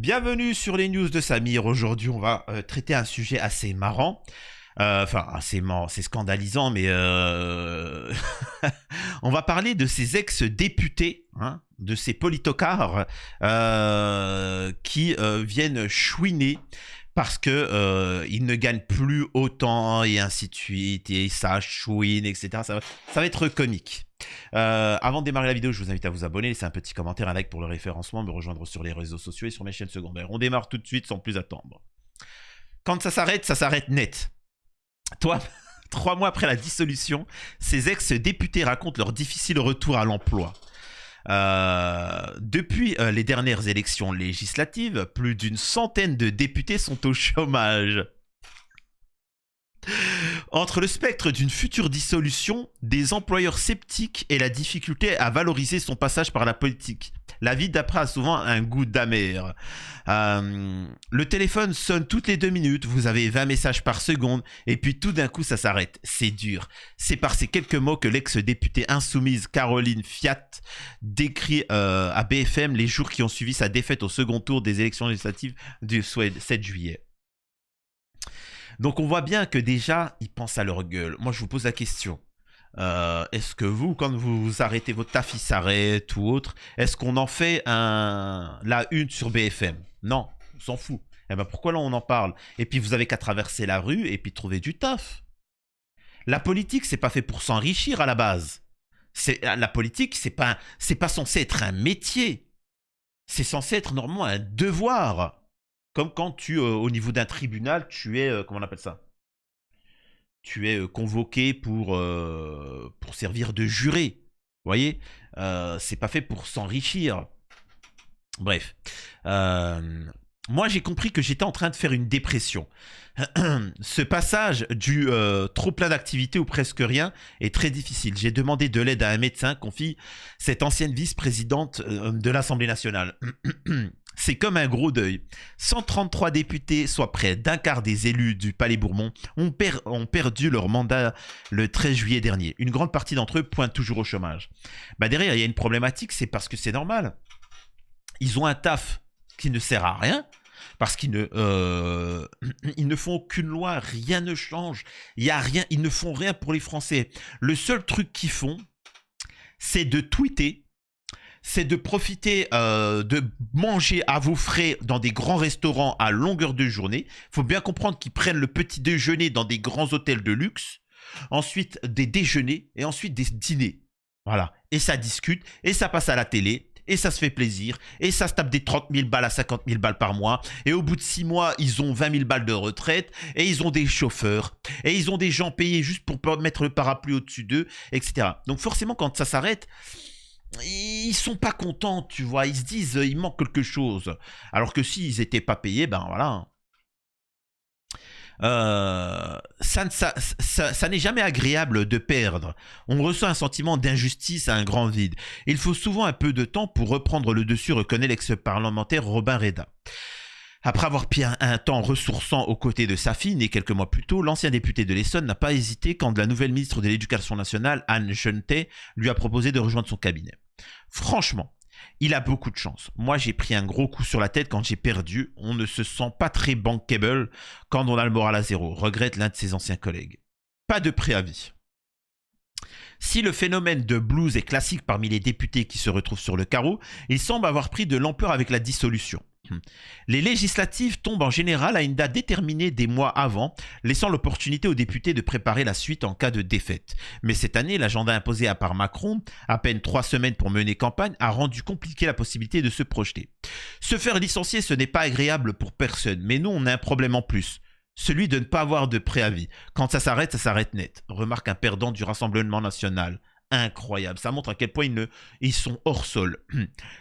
Bienvenue sur les news de Samir. Aujourd'hui, on va traiter un sujet assez marrant. Enfin, assez marrant, c'est scandalisant, mais on va parler de ces ex-députés, hein, de ces politocards qui viennent chouiner parce que ils ne gagnent plus autant et ainsi de suite, et ça chouine, etc. Ça va être comique. Avant de démarrer la vidéo, je vous invite à vous abonner, laisser un petit commentaire, un like pour le référencement, me rejoindre sur les réseaux sociaux et sur mes chaînes secondaires. On démarre tout de suite sans plus attendre. Quand ça s'arrête net. Toi, 3 mois après la dissolution, ces ex-députés racontent leur difficile retour à l'emploi. Depuis les dernières élections législatives, plus d'une centaine de députés sont au chômage. Entre le spectre d'une future dissolution, des employeurs sceptiques et la difficulté à valoriser son passage par la politique, la vie d'après a souvent un goût d'amer. Le téléphone sonne toutes les 2 minutes, vous avez 20 messages par seconde, et puis tout d'un coup ça s'arrête. C'est dur. C'est par ces quelques mots que l'ex-députée insoumise Caroline Fiat décrit à BFM les jours qui ont suivi sa défaite au second tour des élections législatives du 7 juillet. Donc on voit bien que déjà, ils pensent à leur gueule. Moi, je vous pose la question. Est-ce que vous, quand vous arrêtez votre taf, il s'arrête ou autre, est-ce qu'on en fait la une sur BFM? Non, on s'en fout. Eh ben pourquoi là on en parle? Et puis vous avez qu'à traverser la rue et puis trouver du taf. La politique, c'est pas fait pour s'enrichir à la base. La politique, c'est pas censé être un métier. C'est censé être normalement un devoir. Comme quand tu, au niveau d'un tribunal, tu es, comment on appelle ça? Tu es convoqué pour servir de juré. Vous voyez, c'est pas fait pour s'enrichir. Bref. Moi, j'ai compris que j'étais en train de faire une dépression. Ce passage du trop plein d'activités ou presque rien est très difficile. J'ai demandé de l'aide à un médecin, confie cette ancienne vice-présidente de l'Assemblée nationale. C'est comme un gros deuil. 133 députés, soit près d'un quart des élus du Palais Bourbon, ont perdu leur mandat le 13 juillet dernier. Une grande partie d'entre eux pointent toujours au chômage. Bah derrière, il y a une problématique, c'est parce que c'est normal. Ils ont un taf qui ne sert à rien, parce qu'ils ne font aucune loi, rien ne change, il y a rien, ils ne font rien pour les Français. Le seul truc qu'ils font, c'est de tweeter, c'est de profiter de manger à vos frais dans des grands restaurants à longueur de journée. Il faut bien comprendre qu'ils prennent le petit déjeuner dans des grands hôtels de luxe, ensuite des déjeuners et ensuite des dîners. Voilà, et ça discute, et ça passe à la télé, et ça se fait plaisir, et ça se tape des 30 000 balles à 50 000 balles par mois, et au bout de 6 mois, ils ont 20 000 balles de retraite, et ils ont des chauffeurs, et ils ont des gens payés juste pour mettre le parapluie au-dessus d'eux, etc. Donc forcément, quand ça s'arrête, ils sont pas contents, tu vois, ils se disent, il manque quelque chose. Alors que s'ils étaient pas payés, ben voilà. Ça n'est jamais agréable de perdre. On ressent un sentiment d'injustice à un grand vide. Il faut souvent un peu de temps pour reprendre le dessus, reconnaît l'ex-parlementaire Robin Reda. Après avoir pris un temps ressourçant aux côtés de sa fille, née quelques mois plus tôt, l'ancien député de l'Essonne n'a pas hésité quand la nouvelle ministre de l'Éducation nationale, Anne Genetet, lui a proposé de rejoindre son cabinet. Franchement, il a beaucoup de chance. Moi, j'ai pris un gros coup sur la tête quand j'ai perdu. On ne se sent pas très bankable quand on a le moral à zéro, regrette l'un de ses anciens collègues. Pas de préavis. Si le phénomène de blues est classique parmi les députés qui se retrouvent sur le carreau, il semble avoir pris de l'ampleur avec la dissolution. Les législatives tombent en général à une date déterminée des mois avant, laissant l'opportunité aux députés de préparer la suite en cas de défaite. Mais cette année, l'agenda imposé par Macron, à peine 3 semaines pour mener campagne, a rendu compliqué la possibilité de se projeter. Se faire licencier, ce n'est pas agréable pour personne, mais nous, on a un problème en plus. Celui de ne pas avoir de préavis. Quand ça s'arrête net. Remarque un perdant du Rassemblement national. Incroyable. Ça montre à quel point ils sont hors sol.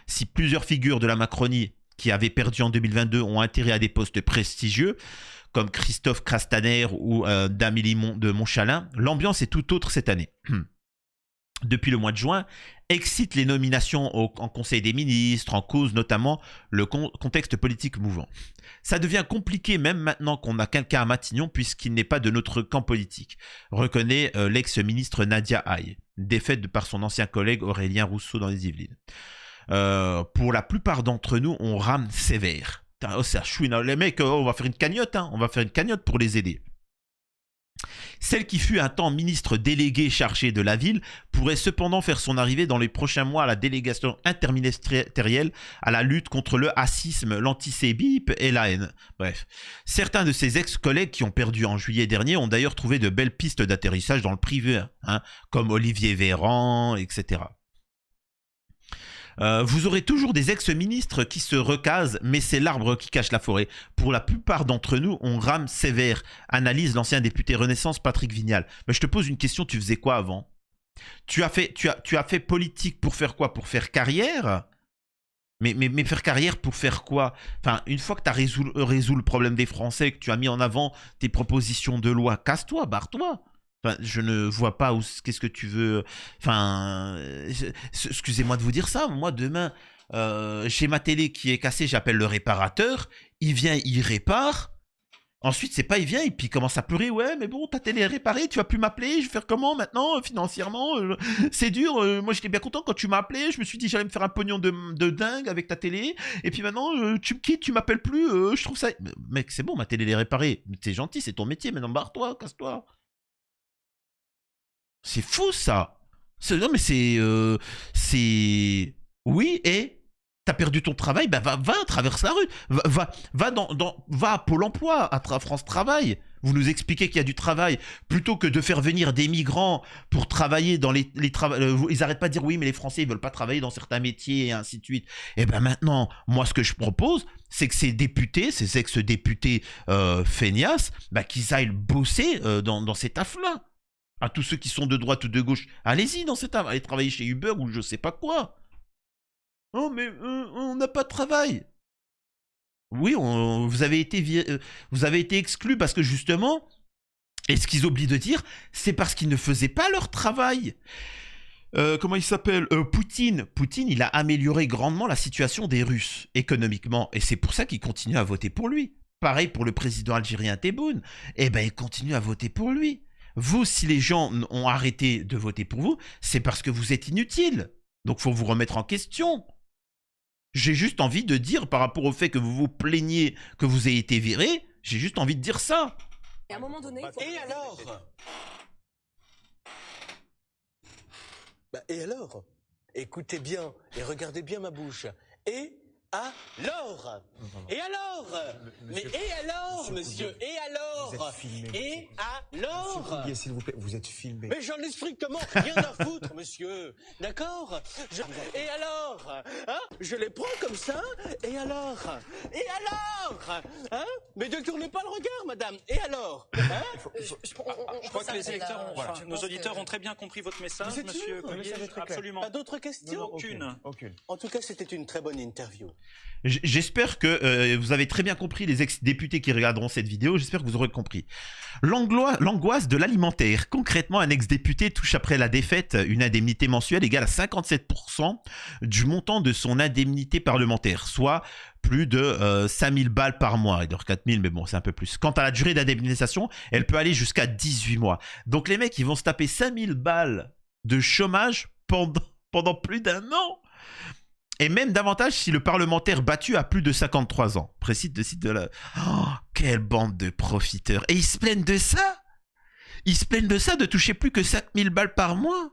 Si plusieurs figures de la Macronie qui avaient perdu en 2022 ont intérêt à des postes prestigieux, comme Christophe Castaner ou d'Amélie de Montchalin, l'ambiance est tout autre cette année. Depuis le mois de juin, excite les nominations en Conseil des ministres, en cause notamment le contexte politique mouvant. Ça devient compliqué même maintenant qu'on a quelqu'un à Matignon puisqu'il n'est pas de notre camp politique, reconnaît l'ex-ministre Nadia Haye, défaite par son ancien collègue Aurélien Rousseau dans les Yvelines. Pour la plupart d'entre nous, on rame sévère. Putain, oh, c'est à chouine. Les mecs, on va faire une cagnotte, hein. On va faire une cagnotte pour les aider. Celle qui fut un temps ministre délégué chargé de la ville pourrait cependant faire son arrivée dans les prochains mois à la délégation interministérielle à la lutte contre le racisme, l'antisémitisme et la haine. Bref, certains de ses ex-collègues qui ont perdu en juillet dernier ont d'ailleurs trouvé de belles pistes d'atterrissage dans le privé, hein, comme Olivier Véran, etc. Vous aurez toujours des ex-ministres qui se recasent, mais c'est l'arbre qui cache la forêt. Pour la plupart d'entre nous, on rame sévère, analyse l'ancien député Renaissance Patrick Vignal. Mais je te pose une question, tu faisais quoi avant? Tu as fait politique pour faire quoi? Pour faire carrière? Mais faire carrière pour faire quoi? Enfin, une fois que tu as résolu le problème des Français, que tu as mis en avant tes propositions de loi, casse-toi, barre-toi. Enfin, je ne vois pas qu'est-ce que tu veux. Enfin, excusez-moi de vous dire ça. Moi, demain, j'ai ma télé qui est cassée, j'appelle le réparateur. Il vient, il répare. Ensuite, c'est pas il vient et puis il commence à pleurer. Ouais, mais bon, ta télé est réparée, tu vas plus m'appeler. Je vais faire comment maintenant financièrement? C'est dur. Moi, j'étais bien content quand tu m'as appelé. Je me suis dit, j'allais me faire un pognon de dingue avec ta télé. Et puis maintenant, tu me quittes, tu m'appelles plus. Je trouve ça. Mec, c'est bon, ma télé est réparée. T'es gentil, c'est ton métier. Maintenant, barre-toi, casse-toi. C'est fou ça. Non mais c'est. Oui, et t'as perdu ton travail, bah va traverse la rue. Va à Pôle emploi, à France Travail. Vous nous expliquez qu'il y a du travail. Plutôt que de faire venir des migrants pour travailler dans les travaux. Ils arrêtent pas de dire oui, mais les Français ils veulent pas travailler dans certains métiers et ainsi de suite. Et ben maintenant, moi ce que je propose, c'est que ces députés, ces ex-députés feignasses, bah, qu'ils aillent bosser dans ces tafs-là. À tous ceux qui sont de droite ou de gauche, allez-y dans cette âme, allez travailler chez Uber ou je sais pas quoi. Oh mais on n'a pas de travail. Oui, vous avez été exclus parce que justement, et ce qu'ils oublient de dire, c'est parce qu'ils ne faisaient pas leur travail. Comment il s'appelle Poutine, il a amélioré grandement la situation des Russes économiquement et c'est pour ça qu'ils continuent à voter pour lui. Pareil pour le président algérien Tebboune, eh ben ils continuent à voter pour lui. Vous, si les gens ont arrêté de voter pour vous, c'est parce que vous êtes inutile. Donc, faut vous remettre en question. J'ai juste envie de dire, par rapport au fait que vous vous plaignez que vous ayez été viré, j'ai juste envie de dire ça. Et à un moment donné, Et alors? Bah, et alors? Écoutez bien et regardez bien ma bouche. Et alors? Et alors? Mais et alors, monsieur? Et alors? Vous êtes filmé. Et alors? Monsieur Fouguier, s'il vous plaît, vous êtes filmé. Mais j'en ai strictement rien à foutre, monsieur. D'accord? Et alors? Hein? Je les prends comme ça? Et alors? Et alors? Hein? Mais ne tournez pas le regard, madame. Et alors? Hein? je crois que les électeurs, nos auditeurs ont très bien compris votre message, Vous êtes monsieur sûr? Collier. Absolument. Pas d'autres questions? Aucune. En tout cas, c'était une très bonne interview. J'espère que vous avez très bien compris, les ex-députés qui regarderont cette vidéo, j'espère que vous aurez compris. L'angoisse de l'alimentaire. Concrètement, un ex-député touche après la défaite une indemnité mensuelle égale à 57% du montant de son indemnité parlementaire, soit plus de 5000 balles par mois. Il dort 4000, mais bon, c'est un peu plus. Quant à la durée d'indemnisation, elle peut aller jusqu'à 18 mois. Donc les mecs, ils vont se taper 5000 balles de chômage pendant plus d'un an. Et même davantage si le parlementaire battu a plus de 53 ans. Précise le site de la... Oh, quelle bande de profiteurs. Et ils se plaignent de ça. Ils se plaignent de ça, de toucher plus que 5000 balles par mois.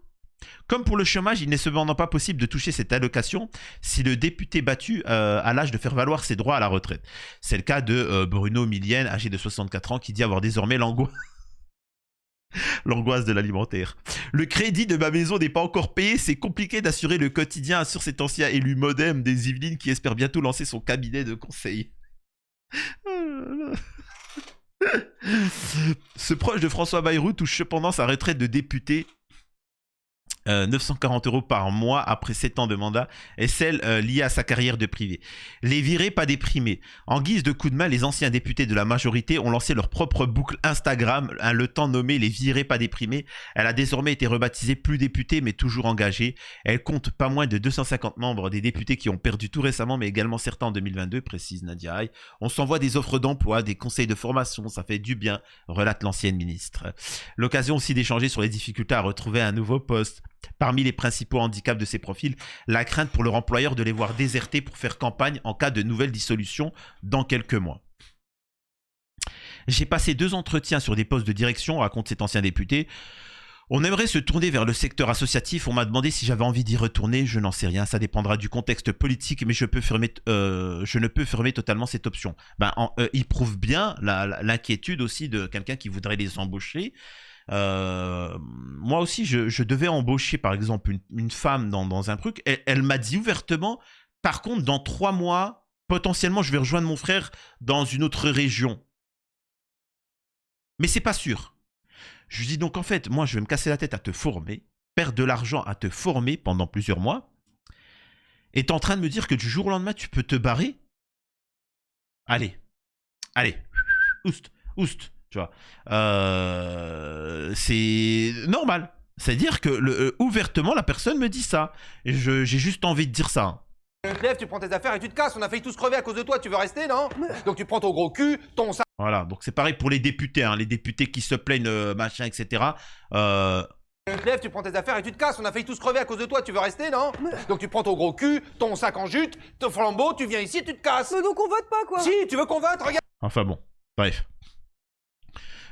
Comme pour le chômage, il n'est cependant pas possible de toucher cette allocation si le député battu a l'âge de faire valoir ses droits à la retraite. C'est le cas de Bruno Millienne, âgé de 64 ans, qui dit avoir désormais l'angoisse de l'alimentaire. Le crédit de ma maison n'est pas encore payé, c'est compliqué d'assurer le quotidien sur cet ancien élu modem des Yvelines qui espère bientôt lancer son cabinet de conseil. Ce proche de François Bayrou touche cependant sa retraite de député 940 € par mois après 7 ans de mandat et celle liée à sa carrière de privé. Les virés, pas déprimés. En guise de coup de main, les anciens députés de la majorité ont lancé leur propre boucle Instagram, le temps nommé les virés, pas déprimés. Elle a désormais été rebaptisée plus députée mais toujours engagée. Elle compte pas moins de 250 membres, des députés qui ont perdu tout récemment mais également certains en 2022, précise Nadia Haye. On s'envoie des offres d'emploi, des conseils de formation, ça fait du bien, relate l'ancienne ministre. L'occasion aussi d'échanger sur les difficultés à retrouver un nouveau poste. Parmi les principaux handicaps de ces profils, la crainte pour leur employeur de les voir déserter pour faire campagne en cas de nouvelle dissolution dans quelques mois. J'ai passé 2 entretiens sur des postes de direction, raconte cet ancien député. On aimerait se tourner vers le secteur associatif. On m'a demandé si j'avais envie d'y retourner. Je n'en sais rien. Ça dépendra du contexte politique, mais je ne peux fermer totalement cette option. Il prouve bien l'inquiétude aussi de quelqu'un qui voudrait les embaucher. Moi aussi, je devais embaucher, par exemple, une femme dans un truc. Elle m'a dit ouvertement, par contre, dans 3 mois, potentiellement, je vais rejoindre mon frère dans une autre région. Mais c'est pas sûr. Je lui dis donc, en fait, moi, je vais me casser la tête à te former, perdre de l'argent à te former pendant plusieurs mois, et t'es en train de me dire que du jour au lendemain, tu peux te barrer? Allez, oust, tu vois. C'est normal. C'est-à-dire que ouvertement, la personne me dit ça. Et j'ai juste envie de dire ça. Tu te lèves, tu prends tes affaires et tu te casses. On a failli tous crever à cause de toi. Tu veux rester, non? Donc tu prends ton gros cul, ton sac. Voilà, donc c'est pareil pour les députés, hein, les députés qui se plaignent, machin, etc. Tu te lèves, tu prends tes affaires et tu te casses. On a failli tous crever à cause de toi. Tu veux rester, non? Donc tu prends ton gros cul, ton sac en jute, ton flambeau, tu viens ici, tu te casses. Mais donc on vote pas, quoi. Si, tu veux qu'on vote, regarde. Enfin bon, bref.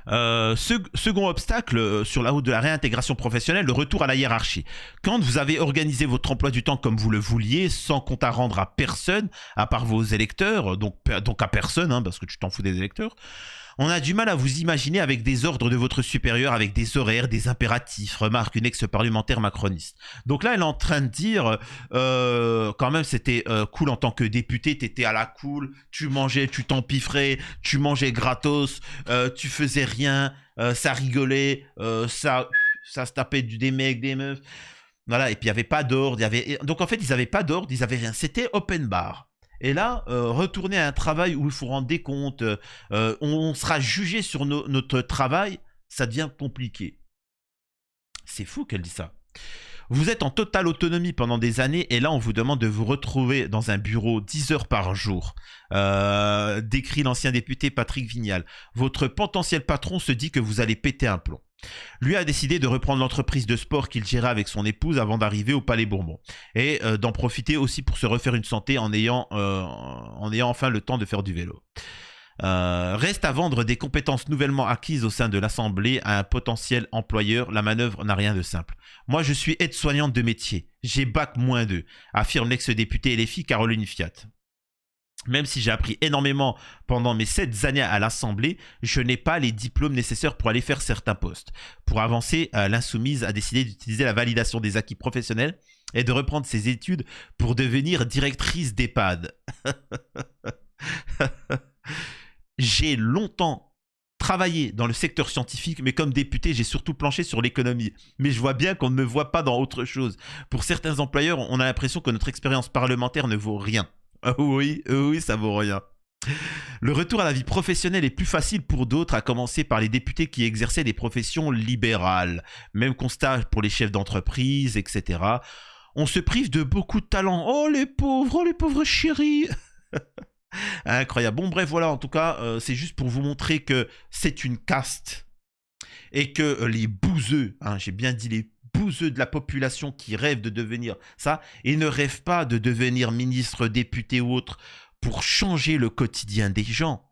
Second obstacle sur la route de la réintégration professionnelle, le retour à la hiérarchie. Quand vous avez organisé votre emploi du temps comme vous le vouliez, sans compte à rendre à personne, à part vos électeurs, donc à personne, hein, parce que tu t'en fous des électeurs, on a du mal à vous imaginer avec des ordres de votre supérieur, avec des horaires, des impératifs, remarque une ex-parlementaire macroniste. Donc là, elle est en train de dire, quand même, c'était cool en tant que député, t'étais à la cool, tu mangeais, tu t'empiffrais, tu mangeais gratos, tu faisais rien, ça rigolait, ça se tapait des mecs, des meufs. Voilà, et puis il n'y avait pas d'ordre. Donc en fait, ils n'avaient pas d'ordre, ils n'avaient rien. C'était open bar. Et là, retourner à un travail où il faut rendre des comptes, on sera jugé sur notre travail, ça devient compliqué. C'est fou qu'elle dise ça. Vous êtes en totale autonomie pendant des années et là, on vous demande de vous retrouver dans un bureau 10 heures par jour. Décrit l'ancien député Patrick Vignal. Votre potentiel patron se dit que vous allez péter un plomb. Lui a décidé de reprendre l'entreprise de sport qu'il gérait avec son épouse avant d'arriver au Palais Bourbon et d'en profiter aussi pour se refaire une santé en ayant enfin le temps de faire du vélo. Reste à vendre des compétences nouvellement acquises au sein de l'Assemblée à un potentiel employeur. La manœuvre n'a rien de simple. Moi, je suis aide-soignante de métier. J'ai bac-2, affirme l'ex-députée LFI Caroline Fiat. Même si j'ai appris énormément pendant mes 7 années à l'Assemblée, je n'ai pas les diplômes nécessaires pour aller faire certains postes. Pour avancer, l'Insoumise a décidé d'utiliser la validation des acquis professionnels et de reprendre ses études pour devenir directrice d'EHPAD. J'ai longtemps travaillé dans le secteur scientifique, mais comme député, j'ai surtout planché sur l'économie. Mais je vois bien qu'on ne me voit pas dans autre chose. Pour certains employeurs, on a l'impression que notre expérience parlementaire ne vaut rien. Oui, ça vaut rien. Le retour à la vie professionnelle est plus facile pour d'autres, à commencer par les députés qui exerçaient des professions libérales. Même constat pour les chefs d'entreprise, etc. On se prive de beaucoup de talent. Oh les pauvres chéris. Incroyable. Bon bref, voilà, en tout cas, c'est juste pour vous montrer que c'est une caste et que les bouseux, hein, j'ai bien dit les bouseux de la population qui rêvent de devenir ça et ne rêvent pas de devenir ministre, député ou autre pour changer le quotidien des gens.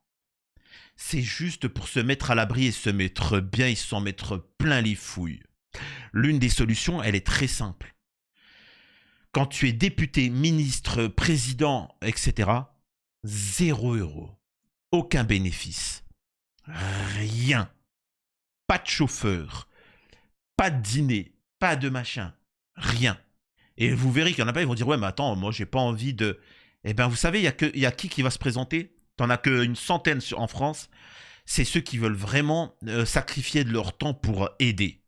C'est juste pour se mettre à l'abri et se mettre bien et s'en mettre plein les fouilles. L'une des solutions, elle est très simple. Quand tu es député, ministre, président, etc., 0 €. Aucun bénéfice. Rien. Pas de chauffeur. Pas de dîner. Pas de machin. Rien. Et vous verrez qu'il y en a pas, ils vont dire « Ouais, mais attends, moi, j'ai pas envie de... » Eh bien, vous savez, il y a qui va se présenter? T'en as qu'une centaine en France. C'est ceux qui veulent vraiment sacrifier de leur temps pour aider.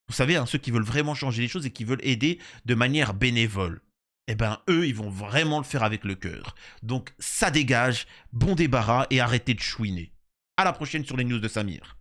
Vous savez, hein, ceux qui veulent vraiment changer les choses et qui veulent aider de manière bénévole. Eh bien, eux, ils vont vraiment le faire avec le cœur. Donc, ça dégage, bon débarras et arrêtez de chouiner. À la prochaine sur les news de Samir.